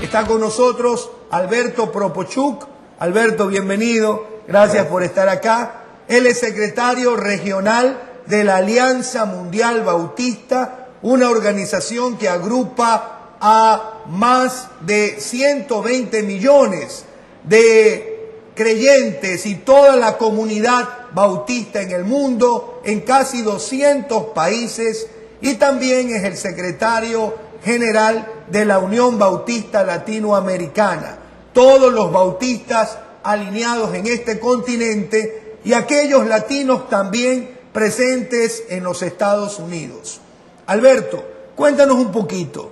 Está con nosotros Alberto Propochuk. Alberto, bienvenido. Gracias por estar acá. Él es secretario regional de la Alianza Mundial Bautista, una organización que agrupa a más de 120 millones de creyentes y toda la comunidad bautista en el mundo, en casi 200 países, y también es el secretario general de la Unión Bautista Latinoamericana. Todos los bautistas alineados en este continente y aquellos latinos también presentes en los Estados Unidos. Alberto, cuéntanos un poquito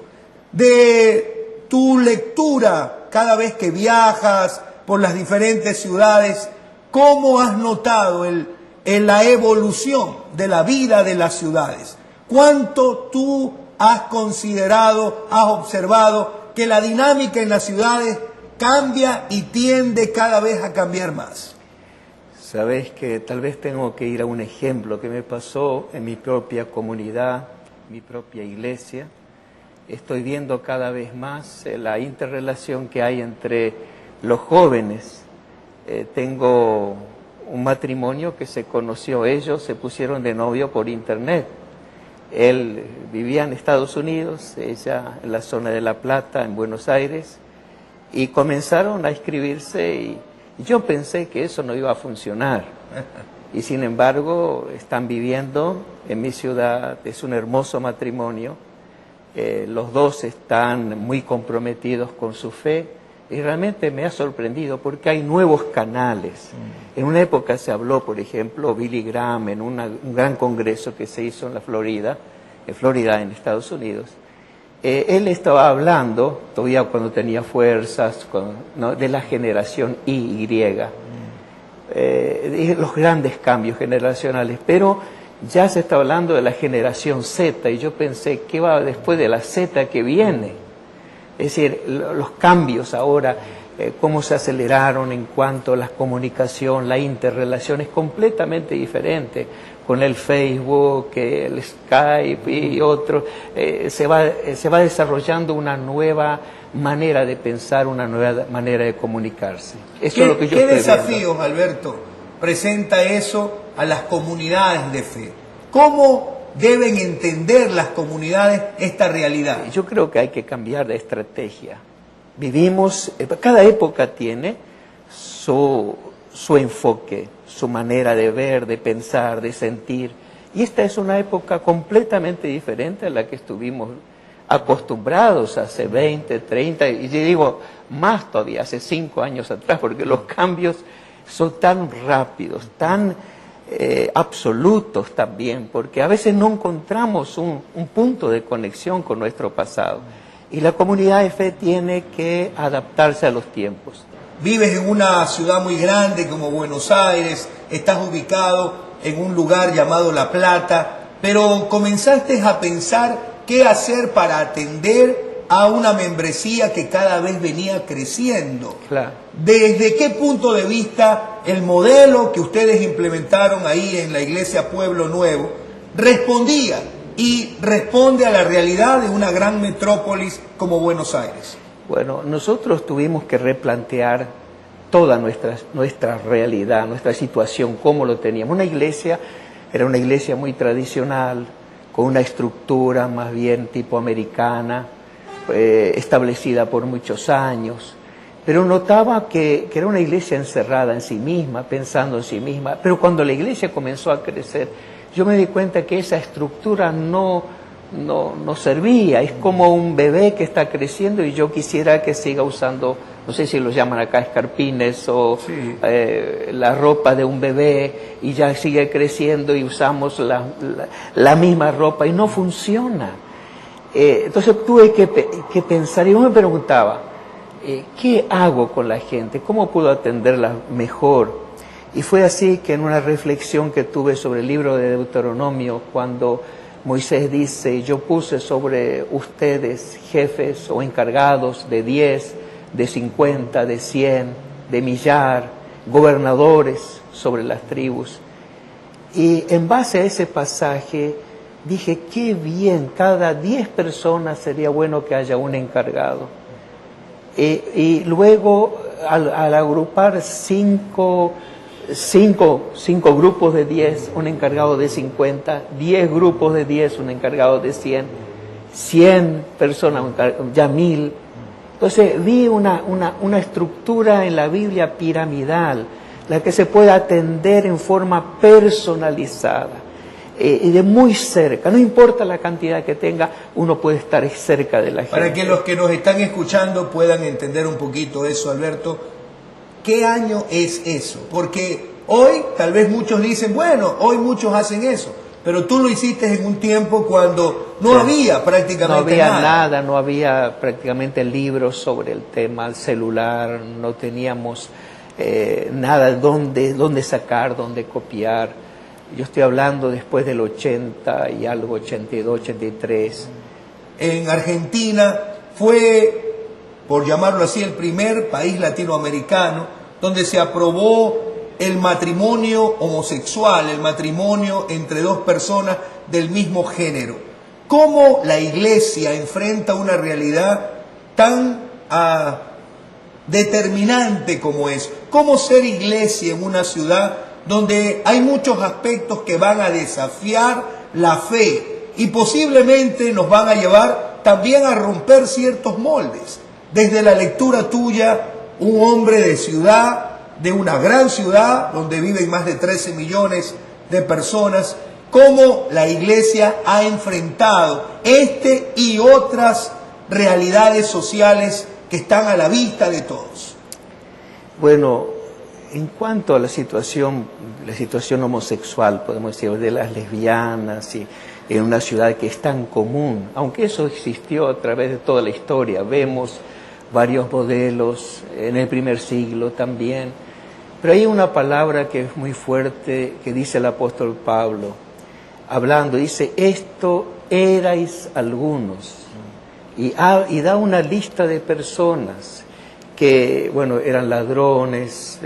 de tu lectura cada vez que viajas por las diferentes ciudades. ¿Cómo has notado la evolución de la vida de las ciudades? ¿Cuánto tú has considerado, has observado que la dinámica en las ciudades cambia y tiende cada vez a cambiar más? Sabes que tal vez tengo que ir a un ejemplo que me pasó en mi propia comunidad, mi propia iglesia. Estoy viendo cada vez más la interrelación que hay entre los jóvenes. Tengo un matrimonio que se conoció, ellos se pusieron de novio por internet. Él vivía en Estados Unidos, ella en la zona de La Plata, en Buenos Aires, y comenzaron a escribirse y yo pensé que eso no iba a funcionar. Y sin embargo, están viviendo en mi ciudad, es un hermoso matrimonio. Los dos están muy comprometidos con su fe y realmente me ha sorprendido porque hay nuevos canales. En una época se habló, por ejemplo, Billy Graham en un gran congreso que se hizo en Florida, en Estados Unidos. Él estaba hablando, todavía cuando tenía fuerzas, ¿no?, de la generación Y, los grandes cambios generacionales, pero ya se está hablando de la generación Z, y yo pensé, ¿qué va después de la Z que viene? Es decir, los cambios ahora, cómo se aceleraron en cuanto a la comunicación, la interrelación es completamente diferente. Con el Facebook, el Skype y otros, se va desarrollando una nueva manera de pensar, una nueva manera de comunicarse. Eso es lo que yo estoy desafíos, viendo. Alberto, presenta eso a las comunidades de fe? ¿Cómo deben entender las comunidades esta realidad? Yo creo que hay que cambiar de estrategia. Vivimos, cada época tiene su enfoque, su manera de ver, de pensar, de sentir. Y esta es una época completamente diferente a la que estuvimos acostumbrados hace 20, 30, y yo digo más todavía, hace 5 años atrás, porque los cambios son tan rápidos, tan absolutos también, porque a veces no encontramos un punto de conexión con nuestro pasado. Y la comunidad de fe tiene que adaptarse a los tiempos. Vives en una ciudad muy grande como Buenos Aires, estás ubicado en un lugar llamado La Plata, pero comenzaste a pensar qué hacer para atender a una membresía que cada vez venía creciendo. Claro. ¿Desde qué punto de vista el modelo que ustedes implementaron ahí en la Iglesia Pueblo Nuevo respondía y responde a la realidad de una gran metrópolis como Buenos Aires? Bueno, nosotros tuvimos que replantear toda nuestra realidad, nuestra situación, cómo lo teníamos. Una iglesia, era una iglesia muy tradicional, con una estructura más bien tipo americana, establecida por muchos años, pero notaba que era una iglesia encerrada en sí misma, pensando en sí misma. Pero cuando la iglesia comenzó a crecer, yo me di cuenta que esa estructura no servía. Es como un bebé que está creciendo y yo quisiera que siga usando, no sé si lo llaman acá escarpines o sí, la ropa de un bebé, y ya sigue creciendo y usamos la misma ropa y no funciona. Entonces tuve que pensar, y yo me preguntaba, ¿qué hago con la gente? ¿Cómo puedo atenderla mejor? Y fue así que en una reflexión que tuve sobre el libro de Deuteronomio, cuando Moisés dice, yo puse sobre ustedes jefes o encargados de 10, de 50, de 100, de millar, gobernadores sobre las tribus. Y en base a ese pasaje dije, qué bien, cada 10 personas sería bueno que haya un encargado. Y luego, al agrupar cinco grupos de 10, un encargado de 50, 10 grupos de 10, un encargado de 100, 100 personas, ya 1000. Entonces vi una estructura en la Biblia piramidal, la que se puede atender en forma personalizada y de muy cerca. No importa la cantidad que tenga, uno puede estar cerca de la gente. Para que los que nos están escuchando puedan entender un poquito eso, Alberto, ¿qué año es eso? Porque hoy tal vez muchos dicen, bueno, hoy muchos hacen eso, pero tú lo hiciste en un tiempo cuando no había prácticamente nada. No había prácticamente libros sobre el tema, el celular, no teníamos nada dónde sacar, dónde copiar. Yo estoy hablando después del 80 y algo, 82, 83. En Argentina fue, por llamarlo así, el primer país latinoamericano donde se aprobó el matrimonio homosexual, el matrimonio entre dos personas del mismo género. ¿Cómo la iglesia enfrenta una realidad tan determinante como es? ¿Cómo ser iglesia en una ciudad donde hay muchos aspectos que van a desafiar la fe y posiblemente nos van a llevar también a romper ciertos moldes? Desde la lectura tuya, un hombre de ciudad, de una gran ciudad donde viven más de 13 millones de personas, cómo la iglesia ha enfrentado este y otras realidades sociales que están a la vista de todos. Bueno, en cuanto a la situación homosexual, podemos decir, de las lesbianas, y en una ciudad que es tan común, aunque eso existió a través de toda la historia, vemos varios modelos en el primer siglo también, pero hay una palabra que es muy fuerte que dice el apóstol Pablo, hablando, dice, esto erais algunos, y da una lista de personas que, bueno, eran ladrones,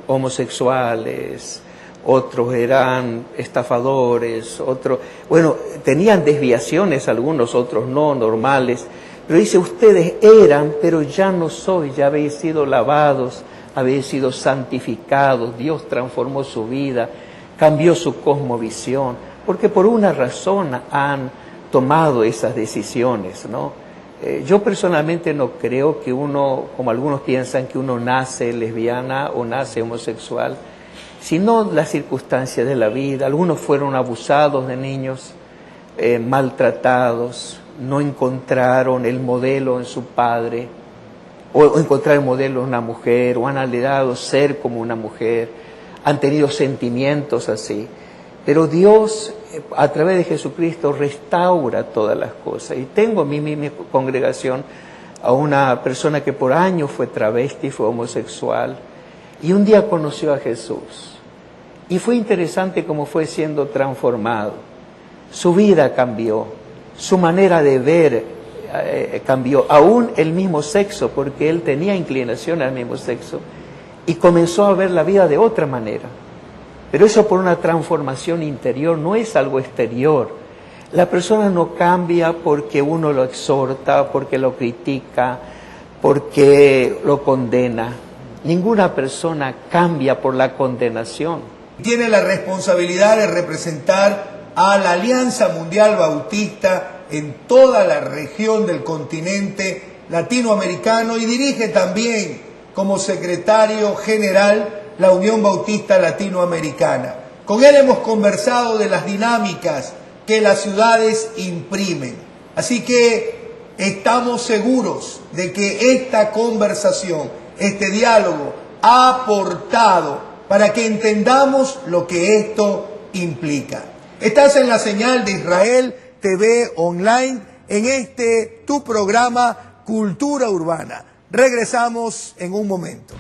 homosexuales, otros eran estafadores, otros, bueno, tenían desviaciones algunos, otros no, normales, pero dice, ustedes eran, pero ya no sois, ya habéis sido lavados, habéis sido santificados, Dios transformó su vida, cambió su cosmovisión, porque por una razón han tomado esas decisiones, ¿no? Yo personalmente no creo que uno, como algunos piensan, que uno nace lesbiana o nace homosexual, sino las circunstancias de la vida. Algunos fueron abusados de niños, maltratados, no encontraron el modelo en su padre, o encontrar el modelo en una mujer, o han anhelado ser como una mujer, han tenido sentimientos así. Pero Dios, a través de Jesucristo, restaura todas las cosas. Y tengo en mi congregación a una persona que por años fue travesti, fue homosexual, y un día conoció a Jesús. Y fue interesante cómo fue siendo transformado. Su vida cambió, su manera de ver cambió, aún el mismo sexo, porque él tenía inclinación al mismo sexo, y comenzó a ver la vida de otra manera. Pero eso por una transformación interior, no es algo exterior. La persona no cambia porque uno lo exhorta, porque lo critica, porque lo condena. Ninguna persona cambia por la condenación. Tiene la responsabilidad de representar a la Alianza Mundial Bautista en toda la región del continente latinoamericano y dirige también como secretario general la Unión Bautista Latinoamericana. Con él hemos conversado de las dinámicas que las ciudades imprimen. Así que estamos seguros de que esta conversación, este diálogo, ha aportado para que entendamos lo que esto implica. Estás en la señal de Israel TV Online en tu programa Cultura Urbana. Regresamos en un momento.